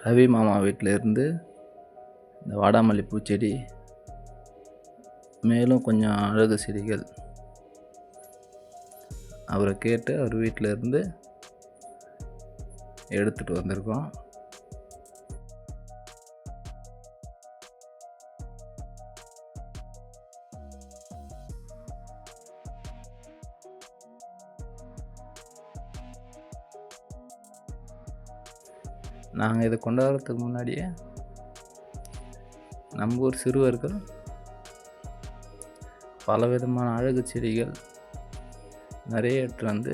ரவி மாமா வீட்டிலேருந்து இந்த வாடாமல்லி பூச்செடி, மேலும் கொஞ்சம் அழகு செடிகள் அவரை கேட்டு அவர் வீட்டிலேருந்து எடுத்துகிட்டு வந்திருக்கோம். நாங்கள் இதை கொண்டாடுறதுக்கு முன்னாடியே நம்ம ஊர் சிறுவர்கள் பலவிதமான அழகு செடிகள் நிறைய எடுத்துகிட்டு வந்து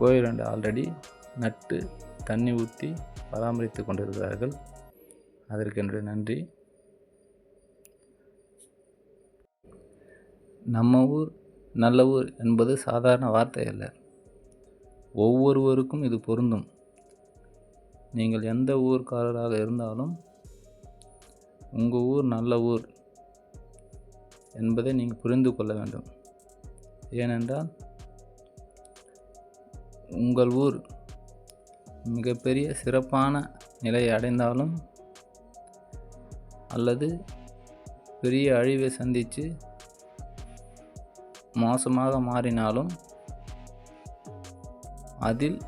கோயிலாண்ட ஆல்ரெடி நட்டு தண்ணி ஊற்றி பராமரித்து கொண்டிருக்கிறார்கள். அதற்கு என்னுடைய நன்றி. நம்ம ஊர் நல்ல ஊர் என்பது சாதாரண வார்த்தை அல்ல, ஒவ்வொருவருக்கும் இது பொருந்தும். நீங்கள் எந்த ஊர்க்காரராக இருந்தாலும் உங்கள் ஊர் நல்ல ஊர் என்பதை நீங்கள் புரிந்து கொள்ள வேண்டும். ஏனென்றால் உங்கள் ஊர் மிகப்பெரிய சிறப்பான நிலையை அடைந்தாலும் அல்லது பெரிய அழிவை சந்தித்து மோசமாக மாறினாலும் அதில்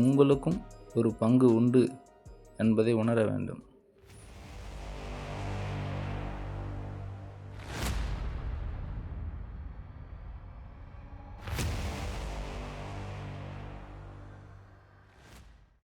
உங்களுக்கும் ஒரு பங்கு உண்டு என்பதை உணர வேண்டும்.